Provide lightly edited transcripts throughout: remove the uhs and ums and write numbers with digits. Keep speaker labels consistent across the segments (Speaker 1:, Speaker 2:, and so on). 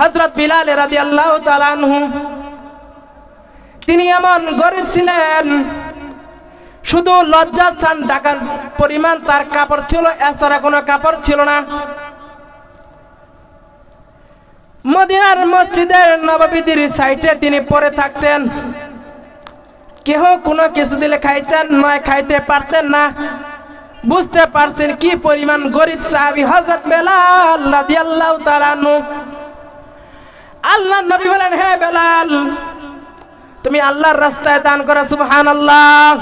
Speaker 1: হযরত বিলাল রাদিয়াল্লাহু তাআলা আনহু তিনি এমন গরীব ছিলেন, শুধু লজ্জাস্থান ঢাকার পরিমাণ তার কাপড় ছিল, এছাড়া কোনো কাপড় ছিল না। মদিনার মসজিদের নববীর সাইডে তিনি পড়ে থাকতেন। কেহ কোনো কিছু দিলে খাইতেন নয়, খাইতে পারতেন না। বুঝতে পারতেন কি পরিমাণ গরীব সাহাবী হযরত বেলাল রাদিয়াল্লাহু তাআলা আনহু। আল্লাহর নবী বলেন, হে বেলাল, তুমি আল্লাহর রাস্তায় দান করো। সুবহানাল্লাহ।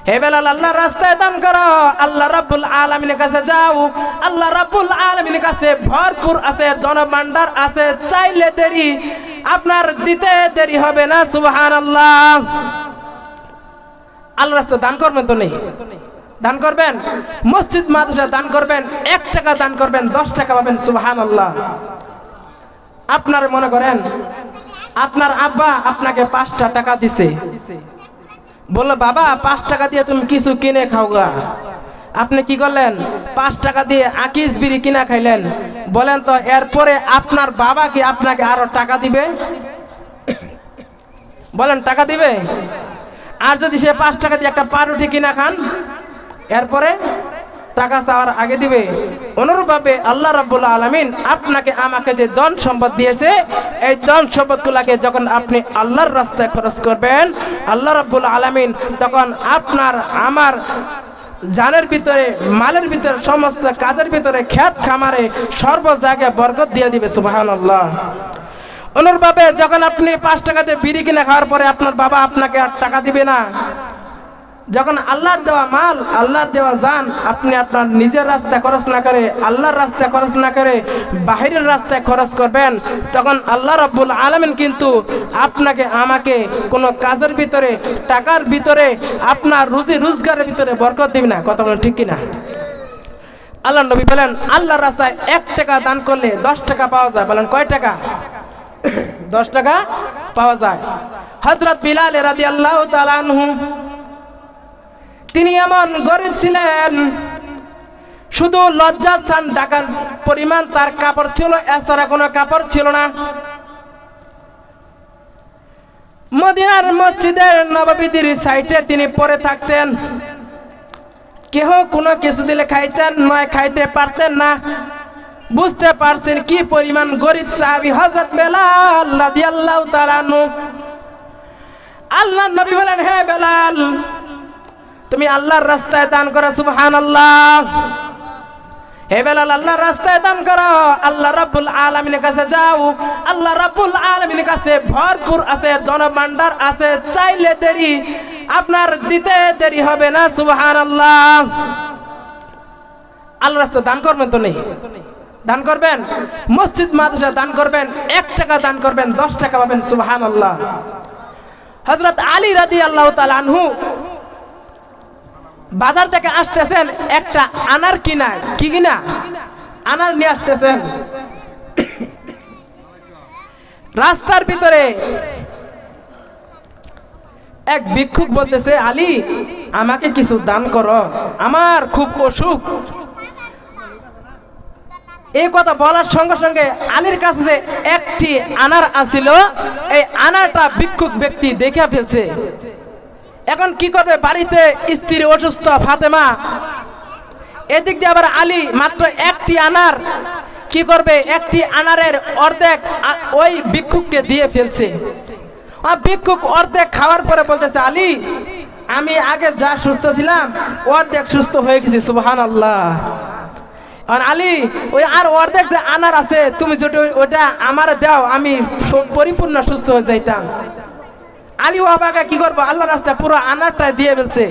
Speaker 1: হে বেলাল, আল্লাহর রাস্তায় দান করো, আল্লাহ রাব্বুল আলামিনের কাছে যাও। আল্লাহ রাব্বুল আলামিনের কাছে ভরপুর আছে, ধনভাণ্ডার আছে, চাইলে দেরি আপনার দিতে দেরি হবে না। সুবহানাল্লাহ। আল্লাহর রাস্তায় দান করবেন তো নেই? দান করবেন। মসজিদ মাদ্রাসা দান করবেন, 1 টাকা দান করবেন, 10 টাকা পাবেন। সুবহানাল্লাহ। আপনার মনে করেন আপনার আব্বা আপনাকে 5টা টাকা দিছে, বললো বাবা 5 টাকা দিয়ে তুমি কিছু কিনে খাও গা। আপনি কি করলেন? 5 টাকা দিয়ে আকিস বিড়ি কিনা খাইলেন। বলেন তো এরপরে আপনার বাবা কি আপনাকে আরো টাকা দিবে? বলেন টাকা দিবে? আর যদি সে 5 টাকা দিয়ে একটা পাউরুটি কিনা খান, এরপরে টাকা চাওয়ার আগে দিবে। অনুরূপভাবে আল্লাহ রাব্বুল আলামিন আপনাকে আমাকে যে ধন সম্পদ দিয়েছে, এই ধন সম্পদগুলোকে যখন আপনি আল্লাহর রাস্তায় খরচ করবেন, আল্লাহ রাব্বুল আলামিন তখন আপনার আমার জানের ভিতরে, মালের ভিতরে, সমস্ত কাজের ভিতরে, ক্ষেত খামারে সর্ব জায়গায় বরকত দিয়ে দিবে। সুবহানাল্লাহ। অনুরূপভাবে যখন আপনি 5 টাকা দিয়ে বিড়ি কিনে খাওয়ার পরে আপনার বাবা আপনাকে আর টাকা দিবে না। যখন আল্লাহর দেওয়া মাল, আল্লাহর দেওয়া জান আপনি আপনার নিজের রাস্তায় খরচ না করে, আল্লাহর রাস্তায় খরচ না করে বাহিরের রাস্তায় খরচ করবেন, তখন আল্লাহ রাব্বুল আলামিন কিন্তু আপনাকে আমাকে কোনো কাজের ভিতরে, টাকার ভিতরে, আপনার রুজি রোজগারের ভিতরে বরকত দিবে না। কথা বলেন ঠিক কিনা? আল্লাহ নবী বলেন, আল্লাহর রাস্তায় 1 টাকা দান করলে 10 টাকা পাওয়া যায়। বলেন কয় টাকা? 10 টাকা পাওয়া যায়। হযরত বিলাল রাদিয়াল্লাহু তাআলা আনহু তিনি এমন গরীব ছিলেন, শুধু লজ্জাস্থান ঢাকার পরিমাণ তার কাপড় ছিল, এছাড়া কোনো কাপড় ছিল না। মদিনার মসজিদের নববীর সাইডে তিনি পড়ে থাকতেন। কেহ কোনো কিছু দিলে খাইতেন নয়, খাইতে পারতেন না। বুঝতে পারতেন কি পরিমাণ গরীব সাহাবী হযরত বেলাল রাদিয়াল্লাহু তাআলা আনহু। আল্লাহর নবী বলেন, হে বেলাল, তুমি আল্লাহর রাস্তায় দান করো। সুবহানাল্লাহ। হে বেলাল, আল্লাহর রাস্তায় দান করো, আল্লাহ রাব্বুল আলামিনের কাছে যাও। আল্লাহ রাব্বুল আলামিনের কাছে ভরপুর আছে, ধনভাণ্ডার আছে, চাইলে দেরি আপনার দিতে দেরি হবে না। সুবহানাল্লাহ। আল্লাহর রাস্তায় দান করবেন তো নেই? দান করবেন। মসজিদ মাদ্রাসা দান করবেন, 1 টাকা দান করবেন, 10 টাকা পাবেন। সুবহানাল্লাহ। হযরত আলী রাদিয়াল্লাহু তাআলা আনহু বাজার থেকে আসতেছেন, একটা আনার কিনা, কি কিনা? আনার নিয়ে আসতেছেন। রাস্তার ভিতরে এক ভিক্ষুক বলতেছে, আলী আমাকে কিছু দান করো, আমার খুব অসুখ। এই কথা বলার সঙ্গে সঙ্গে আলীর কাছে একটি আনার আছিল, এই আনারটা ভিক্ষুক ব্যক্তি দেখে ফেলছে। এখন কি করবে? বাড়িতে স্ত্রী অসুস্থ ফাতেমা, এদিক দিয়ে আবার আলী মাত্র একটি আনার, কি করবে? একটি আনারের অর্ধেক ওই ভিক্ষুককে দিয়ে ফেলছে। ভিক্ষুক অর্ধেক খাওয়ার পরে বলতেছে, আলী আমি আগে যা সুস্থ ছিলাম অর্ধেক সুস্থ হয়ে গেছি। সুবহানাল্লাহ। আলী ওই আর অর্ধেক যে আনার আছে তুমি যদি ওটা আমার দাও, আমি পরিপূর্ণ সুস্থ হয়ে যাইতাম। আলী বাবাকে কি করবো? আল্লাহ রাস্তায় পুরো আনারটা দিয়ে ফেলছে।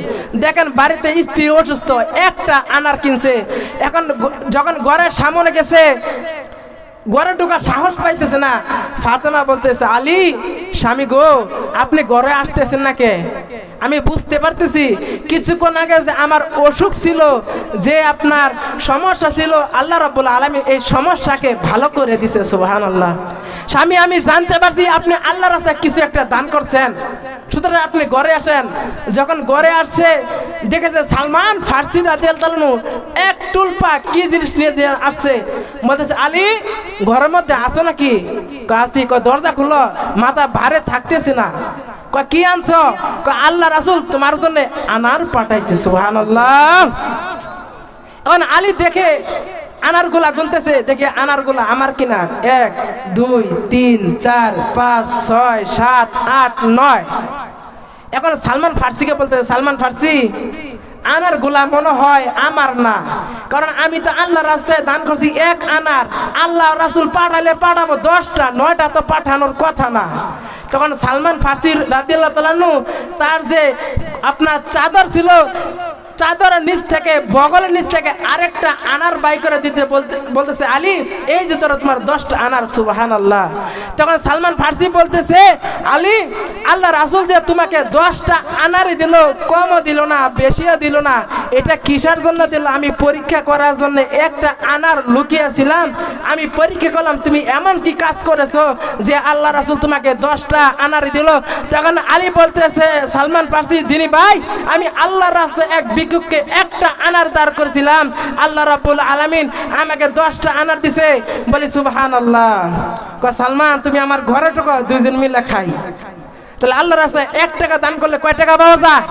Speaker 1: দেখেন বাড়িতে স্ত্রী অসুস্থ, একটা আনার কিনছে। এখন যখন ঘরের সামনে গেছে, ঘরে ঢোকার সাহস পাইতেছে না। ফাতেমা বলতেছে, আলী স্বামী গো, আপনি ঘরে আসতেছেন না কে? আমি বুঝতে পারতেছি কিছুক্ষণ আগে যে আমার অসুখ ছিল, যে আপনার সমস্যা ছিল, আল্লাহ রাব্বুল আলামিন এই সমস্যাকে ভালো করে দিয়েছে। সুবহানাল্লাহ। স্বামী, আমি জানতে পারছি আপনি আল্লাহর রাস্তায় কিছু একটা দান করছেন। সুতরাং আপনি ঘরে আসেন। যখন ঘরে আসছে দেখেছে সালমান ফার্সি রাদিয়াল্লাহু আনহু এক টুলপা কি জিনিস নিয়ে যে আসছে। বলতেছে, আলী ঘরের মধ্যে আসো নাকি? আসি। দরজা খুললো, মাথা ভারে থাকতেছে না। কি আনছো? আল্লাহ রাসূল তোমার জন্য আনার পাঠাইছে। সুবহানাল্লাহ। এখন আলী দেখে আনারগুলা গুনতেছে, দেখে আনারগুলা আমার কিনা 1 2 3 4 5 6 7 8 9। এখন সালমান ফার্সিকে বলতেছে, সালমান ফার্সি আনারগুলা মনে হয় আমার না, কারণ আমি তো আল্লাহর রাস্তায় দান করছি 1 আনার। আল্লাহ রাসূল পাঠালে পাঠাবো 10টা, 9টা তো পাঠানোর কথা না। তখন সালমান ফার্সি রাদিয়াল্লাহু তাআলা আনহু তার যে আপনার চাদর ছিল, চাদরের নিচ থেকে, বগলের নিচ থেকে আরেকটা আনার বাই করে দিতে বলতেছে, আলী এই যে তোরা তোমার 10টা আনার। সুবহানাল্লাহ। তখন সালমান ফার্সি বলতেছে, আলী আল্লাহ রাসূল যে তোমাকে 10টা আনারই দিল, কমও দিল না, বেশিও দিল না, এটা কিসের জন্য দিল? আমি পরীক্ষা করার জন্য একটা আনার লুকিয়েছিলাম। আমি পরীক্ষা করলাম তুমি এমন কি কাজ করেছো যে আল্লাহ রাসূল তোমাকে 10টা আনারই দিল। তখন আলী বলতেছে, সালমান ফার্সি দিনী ভাই, আমি আল্লাহর রাস্তায় এক ভিক্ষুককে একটা আনার দাঁড় করেছিলাম, আল্লাহ রাব্বুল আলামিন আমাকে 10টা আনার দিছে। বলি সুবহানাল্লাহ। সালমান তুমি আমার ঘরে ঢোকো, দুইজন মিলে খাই। তাহলে আল্লাহর রাস্তায় 1 টাকা দান করলে কয় টাকা পাওয়া যায়?